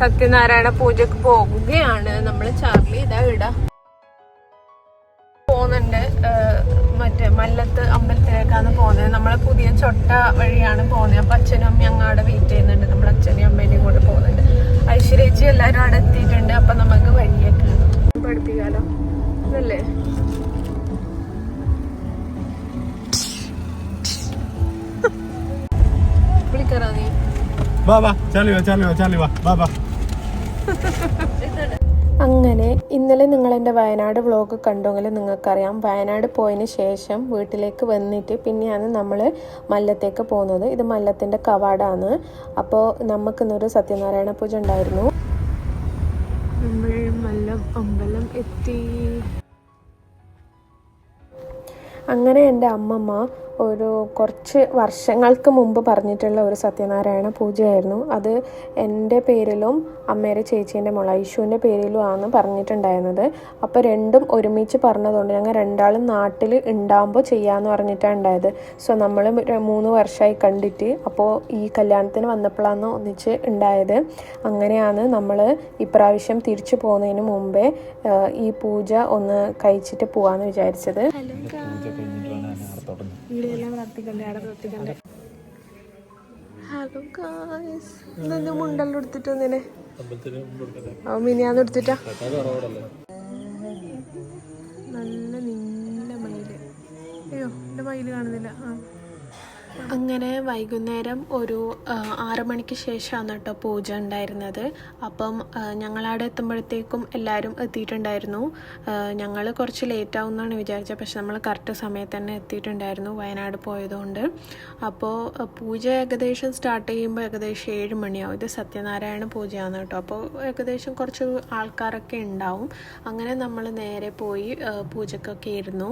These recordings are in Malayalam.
സത്യനാരായണ പൂജക്ക് പോകുകയാണ് നമ്മൾ. ചാർലി ഇതാ പോകുന്നുണ്ട്. മറ്റേ മല്ലത്ത് അമ്പലത്തിലേക്കാണ് പോകുന്നത്. നമ്മളെ പുതിയ ചൊട്ട വഴിയാണ് പോകുന്നത്. അപ്പൊ അച്ഛനും അമ്മയും അങ്ങാടെ വെയിറ്റ് ചെയ്യുന്നുണ്ട്. നമ്മൾ അച്ഛനെയും അമ്മേനെയും കൂടെ പോകുന്നുണ്ട്. ഐശ്വര്യേച്ചി എല്ലാരും അവിടെ എത്തിയിട്ടുണ്ട്. അപ്പൊ നമുക്ക് വഴിയൊക്കെ പഠിപ്പിക്കാലോ അല്ലേ? വിളിക്കാറാ നീ? അങ്ങനെ ഇന്നലെ നിങ്ങൾ എൻ്റെ വയനാട് വ്ളോഗ് കണ്ടെങ്കിൽ നിങ്ങൾക്കറിയാം, വയനാട് പോയതിന് ശേഷം വീട്ടിലേക്ക് വന്നിട്ട് പിന്നെയാണ് നമ്മൾ മല്ലത്തേക്ക് പോകുന്നത്. ഇത് മല്ലത്തിൻ്റെ കവാടാണ്. അപ്പോൾ നമുക്കിന്നൊരു സത്യനാരായണ പൂജ ഉണ്ടായിരുന്നു. നമ്മൾ മല്ലം അമ്പലം എത്തി. അങ്ങനെ എൻ്റെ അമ്മമ്മ ഒരു കുറച്ച് വർഷങ്ങൾക്ക് മുമ്പ് പറഞ്ഞിട്ടുള്ള ഒരു സത്യനാരായണ പൂജയായിരുന്നു. അത് എൻ്റെ പേരിലും അമ്മയുടെ ചേച്ചീൻ്റെ മോൾ ഐഷുവിൻ്റെ പേരിലും ആണ് പറഞ്ഞിട്ടുണ്ടായിരുന്നത്. അപ്പോൾ രണ്ടും ഒരുമിച്ച് പറഞ്ഞതുകൊണ്ട് ഞങ്ങൾ രണ്ടാളും നാട്ടിൽ ഉണ്ടാകുമ്പോൾ ചെയ്യാമെന്ന് പറഞ്ഞിട്ടാണ് ഉണ്ടായത്. സോ നമ്മൾ 3 വർഷമായി കണ്ടിട്ട്. അപ്പോൾ ഈ കല്യാണത്തിന് വന്നപ്പോഴാണ് ഒന്നിച്ച് ഉണ്ടായത്. അങ്ങനെയാണ് നമ്മൾ ഇപ്രാവശ്യം തിരിച്ചു പോകുന്നതിന് മുമ്പേ ഈ പൂജ ഒന്ന് കഴിച്ചിട്ട് പോകാമെന്ന് വിചാരിച്ചത്. ഹലോ ഗായ്സ്, ഇന്നെ മുണ്ടെല്ലാം എടുത്തിട്ട് ഒന്നിനെ മിനിയാന്ന് എടുത്തിട്ടാ. നല്ല നീല മയില്. അയ്യോ എൻ്റെ മയില് കാണുന്നില്ല. അങ്ങനെ വൈകുന്നേരം ഒരു 6 മണിക്ക് ശേഷമാണ് കേട്ടോ പൂജ ഉണ്ടായിരുന്നത്. അപ്പം ഞങ്ങളവിടെ എത്തുമ്പോഴത്തേക്കും എല്ലാവരും എത്തിയിട്ടുണ്ടായിരുന്നു. ഞങ്ങൾ കുറച്ച് ലേറ്റ് ആവുമെന്നാണ് വിചാരിച്ചത്, പക്ഷെ നമ്മൾ കറക്റ്റ് സമയത്ത് തന്നെ എത്തിയിട്ടുണ്ടായിരുന്നു വയനാട് പോയതുകൊണ്ട്. അപ്പോൾ പൂജ ഏകദേശം സ്റ്റാർട്ട് ചെയ്യുമ്പോൾ ഏകദേശം 7 മണിയാവും. ഇത് സത്യനാരായണ പൂജയാണ് കേട്ടോ. അപ്പോൾ ഏകദേശം കുറച്ച് ആൾക്കാരൊക്കെ ഉണ്ടാവും. അങ്ങനെ നമ്മൾ നേരെ പോയി പൂജക്കൊക്കെ ഇരുന്നു.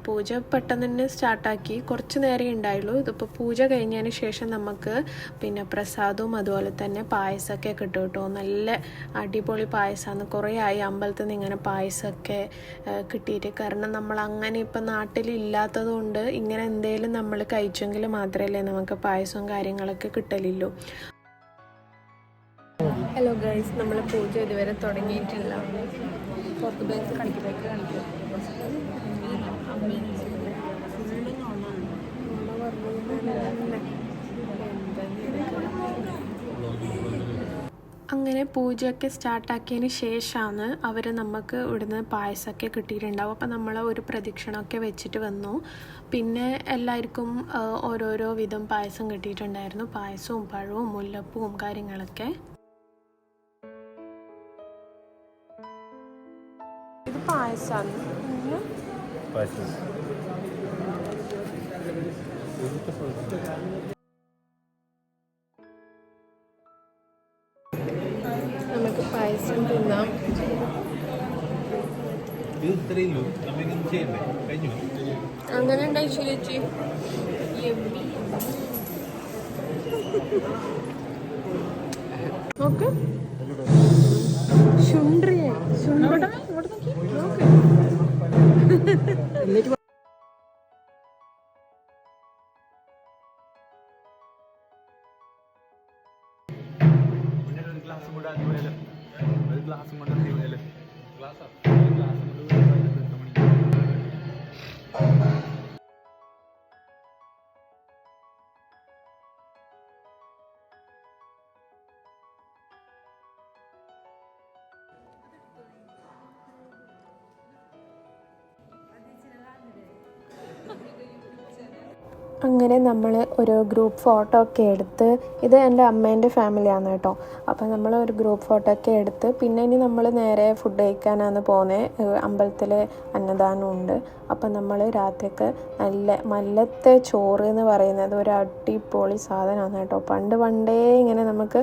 പൂജ പെട്ടെന്ന് തന്നെ സ്റ്റാർട്ടാക്കി. കുറച്ച് നേരം ഉണ്ടായുള്ളൂ. ഇതിപ്പോൾ പൂജ കഴിഞ്ഞതിന് ശേഷം നമുക്ക് പിന്നെ പ്രസാദവും അതുപോലെ തന്നെ പായസമൊക്കെ കിട്ടും കേട്ടോ. നല്ല അടിപൊളി പായസമാണ്. കുറേ ആയി അമ്പലത്തിൽ നിന്ന് ഇങ്ങനെ പായസമൊക്കെ കിട്ടിയിട്ട്. കാരണം നമ്മൾ അങ്ങനെ ഇപ്പം നാട്ടിലില്ലാത്തത് കൊണ്ട് ഇങ്ങനെ എന്തെങ്കിലും നമ്മൾ കഴിച്ചെങ്കിൽ മാത്രമല്ലേ നമുക്ക് പായസവും കാര്യങ്ങളൊക്കെ കിട്ടലില്ലൂ. ഹലോ ഗൈസ്, നമ്മൾ പൂജ ഇതുവരെ തുടങ്ങിയിട്ടില്ല. പുറത്ത് ബേസ് കാണിക്കും. അങ്ങനെ പൂജയൊക്കെ സ്റ്റാർട്ടാക്കിയതിന് ശേഷമാണ് അവർ നമുക്ക് ഇവിടുന്ന് പായസമൊക്കെ കിട്ടിയിട്ടുണ്ടാവും. അപ്പോൾ നമ്മൾ ഒരു പ്രദക്ഷിണമൊക്കെ വെച്ചിട്ട് വന്നു. പിന്നെ എല്ലാവർക്കും ഓരോരോ വിധം പായസം കിട്ടിയിട്ടുണ്ടായിരുന്നു. പായസവും പഴവും മുല്ലപ്പൂവും കാര്യങ്ങളൊക്കെ. ഇത് പായസമാണ്. നമുക്ക് പായസം തിന്നാം. അങ്ങനെ ഉണ്ടായി ചേച്ചി. നോക്ക് ശുണ്ട്രിയെ അങ്ങനെ നമ്മൾ ഒരു ഗ്രൂപ്പ് ഫോട്ടോ ഒക്കെ എടുത്ത്, ഇത് എൻ്റെ അമ്മേൻ്റെ ഫാമിലിയാണ് കേട്ടോ. അപ്പോൾ നമ്മൾ ഒരു ഗ്രൂപ്പ് ഫോട്ടോ ഒക്കെ എടുത്ത് പിന്നെ ഇനി നമ്മൾ നേരെ ഫുഡ് കഴിക്കാനാണ് പോകുന്നത്. അമ്പലത്തിൽ അന്നദാനമുണ്ട്. അപ്പം നമ്മൾ രാത്രിക്ക് നല്ല മല്ലത്തെ ചോറ് എന്ന് പറയുന്നത് ഒരു അടിപൊളി സാധനമാണ് കേട്ടോ. പണ്ടേ ഇങ്ങനെ നമുക്ക്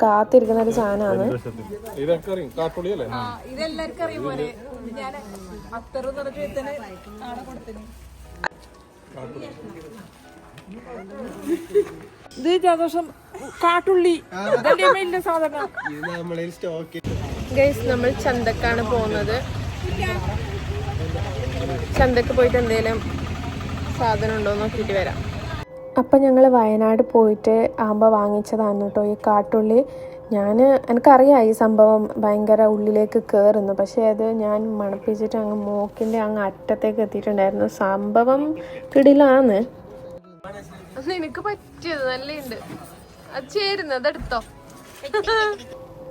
കാത്തിരിക്കുന്ന ഒരു സാധനമാണ്. ഇതെല്ലാവർക്കും അറിയുമോനെ. ഞാൻ അത്തറും ഇത് ജലദോഷം കാട്ടുള്ളി സാധനം. ഗൈസ്, നമ്മൾ ചന്തക്കാണ് പോകുന്നത്. ചന്തക്ക് പോയിട്ട് എന്തെങ്കിലും സാധനം ഉണ്ടോ നോക്കിയിട്ട് വരാം. അപ്പം ഞങ്ങൾ വയനാട് പോയിട്ട് ആകുമ്പോൾ വാങ്ങിച്ചതാണ് കേട്ടോ ഈ കാട്ടുള്ളി. എനിക്കറിയാം ഈ സംഭവം ഭയങ്കര ഉള്ളിലേക്ക് കയറുന്നു, പക്ഷേ അത് ഞാൻ മണപ്പിച്ചിട്ട് അങ്ങ് മൂക്കിൻ്റെ അങ്ങ് അറ്റത്തേക്ക് എത്തിയിട്ടുണ്ടായിരുന്നു. സംഭവം കിടിലാണ്. നിനക്ക് പറ്റിയത് നല്ലുണ്ട്, അത് ചേരുന്നത് എടുത്തോ.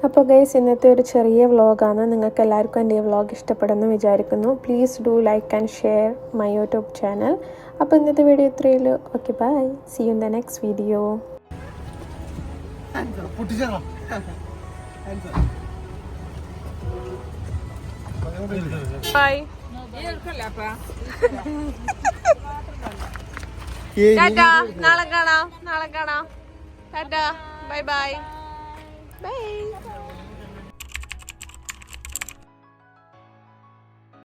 അപ്പോൾ ഗൈസ്, ഇന്നത്തെ ഒരു ചെറിയ വ്ളോഗാണ്. നിങ്ങൾക്ക് എല്ലാവർക്കും എൻ്റെ ഈ വ്ളോഗ് ഇഷ്ടപ്പെടുമെന്ന് വിചാരിക്കുന്നു. Please do like and share my YouTube channel. അപ്പോൾ ഇന്നത്തെ വീഡിയോ ഇത്രയേ ഉള്ളൂ. Okay, bye, see you in the next video. Bye. Tata, നാളെ കാണാം. Tata, bye bye. Bye.